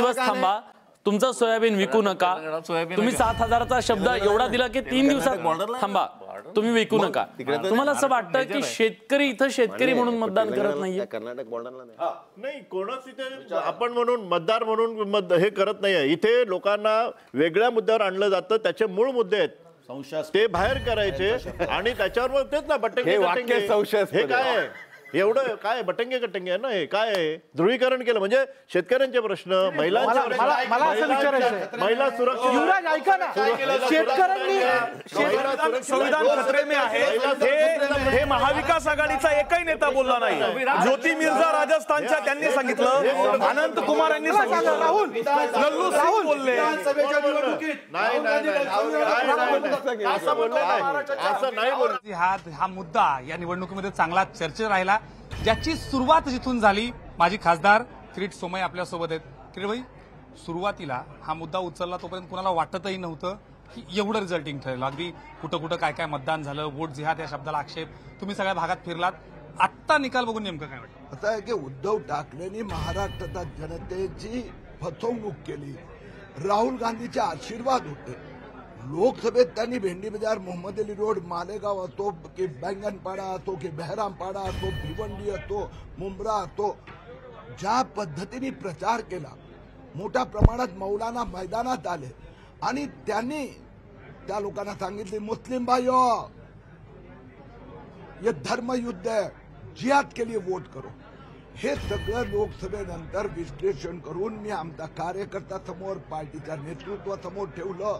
दिवस थांबा, तुमचं सोयाबीन विकू नका, तुम्ही 7,000चा शब्द एवढा दिला की 3 दिवसात थांबा, तुम्ही विकू नका. तुम्हाला असं वाटतं की शेतकरी इथं शेतकरी म्हणून मतदान करत नाहीये? कर्नाटक बॉर्डरला नाही, कोणच इथे आपण म्हणून मतदार म्हणून हे करत नाहीये. इथे लोकांना वेगळ्या मुद्द्यावर आणलं जातं, त्याचे मूळ मुद्दे आहेत ते बाहेर करायचे आणि त्याच्यावर मग तेच ना बटंगे हे काय आहे, एवढं काय बटंगे कटंगे आहे ना, हे काय आहे, ध्रुवीकरण केलं म्हणजे शेतकऱ्यांचे प्रश्न, महिलांचे प्रश्न, महिला सुरक्षा. युवराज ऐका ना, शेतकऱ्यांनी संविधान खतरे में आहे हे महाविकास आघाडीचा एकही नेता बोलला नाही. ज्योती मिर्झा राजस्थानच्या त्यांनी सांगितलं, अनंत कुमार यांनी सांगितलं, राहुल बोलले असं नाही बोलले. हा मुद्दा या निवडणुकीमध्ये चांगला चर्चेत राहिला, ज्याची सुरुवात जिथून झाली. माजी खासदार किरीट सोमय्या आपल्यासोबत आहेत. किरीटभाई, सुरुवातीला हा मुद्दा उचलला तोपर्यंत कुणाला वाटतही नव्हतं की एवढं रिझल्टिंग ठरेल. अगदी कुठं कुठं काय काय मतदान झालं, वोट जिहाद या शब्दाला आक्षेप, तुम्ही सगळ्या भागात फिरलात. आत्ता निकाल बघून नेमकं काय वाटतं? असं आहे की उद्धव ठाकरेंनी महाराष्ट्राच्या जनतेची फसवणूक केली. राहुल गांधीचे आशीर्वाद होते. लोकसभेत त्यांनी भेंडी बाजार, मोहम्मद अली रोड, मालेगाव असो की बैंगनपाडा असो की बहरामपाडा असो, भिवंडी असो, मुंब्रा असो, ज्या पद्धतीने प्रचार केला, मोठ्या प्रमाणात मौलाना मैदानात आले आणि त्यांनी त्या लोकांना सांगितले, मुस्लिम भाइयों ये धर्म युद्ध है, जिहाद के लिए वोट करो. हे सगळं लोकसभेनंतर विश्लेषण करून मी आमच्या कार्यकर्ता समोर, पार्टीच्या नेतृत्वासमोर ठेवलं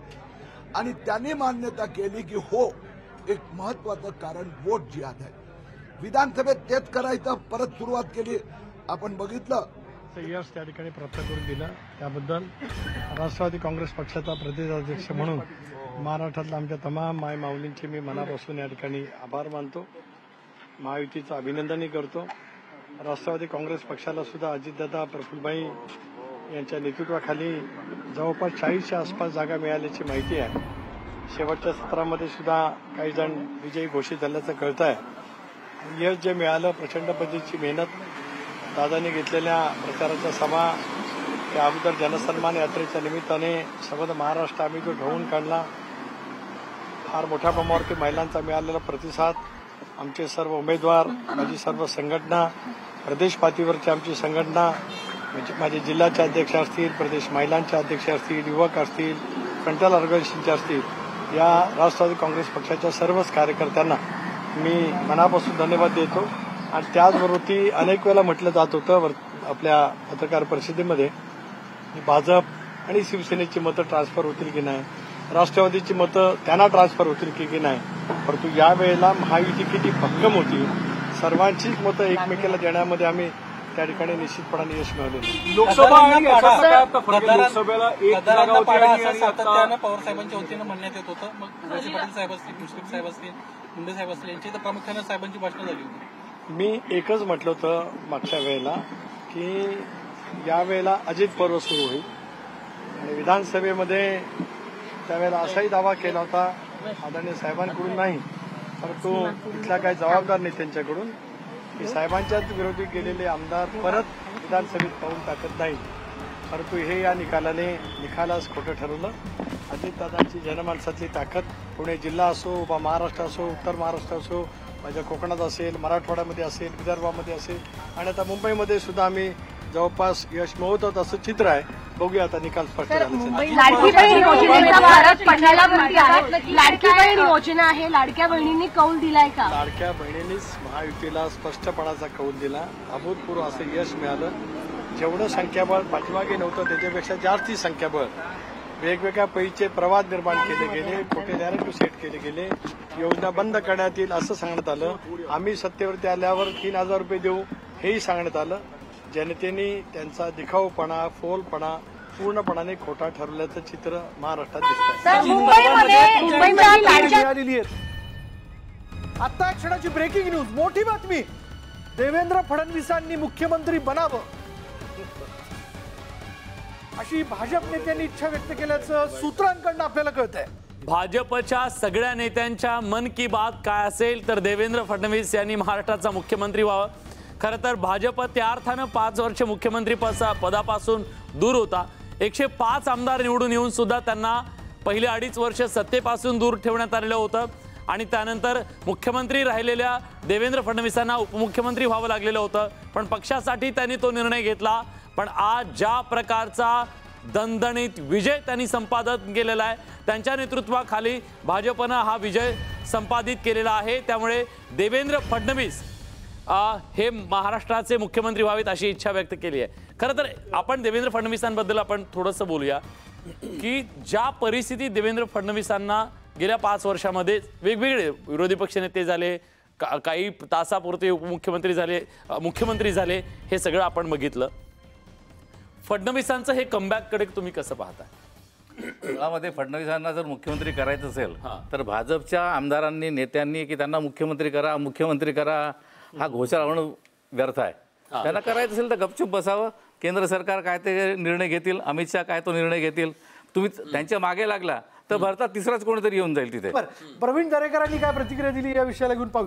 आणि त्यांनी मान्यता केली की हो, एक महत्वाचं कारण वोट जिहाद आहे. विधानसभेत तेच करायचं परत सुरुवात केली. आपण बघितलं यश त्या ठिकाणी प्राप्त करून दिलं, त्याबद्दल राष्ट्रवादी काँग्रेस पक्षाचा प्रदेशाध्यक्ष म्हणून महाराष्ट्रातल्या आमच्या तमाम माय माऊलींचे मी मनापासून या ठिकाणी आभार मानतो. महायुतीचं अभिनंदनही करतो. राष्ट्रवादी काँग्रेस पक्षाला सुद्धा अजितदादा, प्रफुल्लभाई यांच्या नेतृत्वाखाली जवळपास 40च्या आसपास जागा मिळाल्याची माहिती आहे. शेवटच्या सत्रामध्ये सुद्धा काही जण विजयी घोषित झाल्याचं कळतं आहे. यश जे मिळालं, प्रचंड पद्धतीची मेहनत, दादांनी घेतलेल्या प्रचाराच्या सभा, त्या अगोदर जनसन्मान यात्रेच्या निमित्ताने संबंध महाराष्ट्र आम्ही जो ढवळून काढला, फार मोठ्या प्रमाणावरती महिलांचा मिळालेला प्रतिसाद, आमचे सर्व उमेदवार, माझी सर्व संघटना, प्रदेश पातळीवरची आमची संघटना, माझे जिल्ह्याचे अध्यक्ष असतील, प्रदेश महिलांचे अध्यक्ष असतील, युवक असतील, फ्रंटल ऑर्गनायझेशनचे असतील, या राष्ट्रवादी काँग्रेस पक्षाच्या सर्वच कार्यकर्त्यांना मी मनापासून धन्यवाद देतो. आणि त्याचबरोबर अनेक वेळा म्हटलं जात होतं आपल्या पत्रकार परिषदेमध्ये, भाजप आणि शिवसेनेची मतं ट्रान्सफर होतील की नाही, राष्ट्रवादीची मतं त्यांना ट्रान्सफर होतील की नाही, परंतु यावेळेला महायुती किती भक्कम होती, सर्वांचीच मतं एकमेकाला देण्यामध्ये आम्ही त्या ठिकाणी निश्चितपणाने यश मिळवले. लोकसभा सातत्यानं पवार साहेबांच्या वतीनं म्हणण्यात येत होतं. मग वळसे पाटील साहेब असतील, मुश्रीफ साहेब असतील, मुंडे साहेब असतील, यांची तर प्रामुख्यानं साहेबांची भाषणं झाली होती. मी एकच म्हटलं होतं मागच्या वेळेला की यावेळेला अजित पर्व सुरू होईल आणि विधानसभेमध्ये त्यावेळेला असाही दावा केला होता आदरणीय साहेबांकडून नाही, परंतु इथल्या काही जबाबदार नेत्यांच्याकडून की साहेबांच्याच विरोधी गेलेले आमदार परत विधानसभेत पाऊल टाकत नाही. परंतु हे या निकालास खोटं ठरवलं. अजितदादांची जनमानसातली ताकद पुणे जिल्हा असो, उभा महाराष्ट्र असो, उत्तर महाराष्ट्र असो, माझ्या कोकणात असेल, मराठवाड्यामध्ये असेल, विदर्भामध्ये असेल आणि आता मुंबईमध्ये सुद्धा आम्ही जवळपास यश मिळवतात असं चित्र आहे. बघूया आता निकाल स्पष्ट झाला. लाडकी बहीण योजनेचा भारत पडलेला लाडकी बहीण योजना आहे, लाडक्या बहिणींनी कौल दिलाय का? लाडक्या बहिणींनीच महायुतीला स्पष्टपणाचा कौल दिला. अभूतपूर्व असं यश मिळालं. जेवढं संख्याबळ पाठीमागे नव्हतं त्याच्यापेक्षा जास्ती संख्याबळ, वेगवेगळ्या पैसे प्रवाद निर्माण केले गेले, खोटे नॅरेटिव्ह सेट केले गेले, योजना बंद करण्यात येईल असं सांगण्यात आलं. आम्ही सत्तेवरती आल्यावर 3,000 रुपये देऊ हेही सांगण्यात आलं. जनतेने त्यांचा दिखाऊपणा, फोलपणा पूर्णपणाने खोटा ठरवल्याचं चित्र महाराष्ट्रात दिसतं. मिळालेली आहेत. आता एक क्षणाची ब्रेकिंग न्यूज, मोठी बातमी. देवेंद्र फडणवीसांनी मुख्यमंत्री बनावं अशी भाजप नेत्यांनी इच्छा व्यक्त केल्याचं सूत्रांकडून आपल्याला कळतंय. भाजपच्या सगळ्या नेत्यांच्या मन की बात काय असेल तर देवेंद्र फडणवीस यांनी महाराष्ट्राचा मुख्यमंत्री व्हावं. खरं तर भाजप त्या अर्थानं 5 वर्ष मुख्यमंत्री पदापासून दूर होता. 105 आमदार निवडून येऊन सुद्धा त्यांना पहिले 2.5 वर्ष सत्तेपासून दूर ठेवण्यात आलेलं होतं आणि त्यानंतर मुख्यमंत्री राहिलेल्या देवेंद्र फडणवीसांना उपमुख्यमंत्री व्हावं लागलेलं होतं. पण पक्षासाठी त्यांनी तो निर्णय घेतला. पण आज ज्या प्रकारचा दणदणीत विजय त्यांनी संपादन केलेला आहे, त्यांच्या नेतृत्वाखाली भाजपनं हा विजय संपादित केलेला आहे. त्यामुळे देवेंद्र फडणवीस हे महाराष्ट्राचे मुख्यमंत्री व्हावेत अशी इच्छा व्यक्त केली आहे. खरं तर आपण देवेंद्र फडणवीसांबद्दल आपण थोडंसं बोलूया की ज्या परिस्थितीत देवेंद्र फडणवीसांना गेल्या 5 वर्षामध्ये वेगवेगळे विरोधी पक्षनेते झाले, काही तासापुरते उपमुख्यमंत्री झाले, मुख्यमंत्री झाले, हे सगळं आपण बघितलं. फडणवीसांचं हे कमबॅककडे तुम्ही कसं पाहता? मुळामध्ये फडणवीसांना जर मुख्यमंत्री करायचं असेल तर भाजपच्या आमदारांनी नेत्यांनी की त्यांना मुख्यमंत्री करा हा घोषणा होणं व्यर्थ आहे. त्यांना करायचं असेल तर गपचूप बसावं. केंद्र सरकार काय ते निर्णय घेतील, अमित शहा काय तो निर्णय घेतील, तुम्ही त्यांच्या मागे लागला तर भारतात तिसराच कोणीतरी येऊन जाईल तिथे. प्रवीण दरेकरांनी काय प्रतिक्रिया दिली या विषयाला घेऊन पाहू.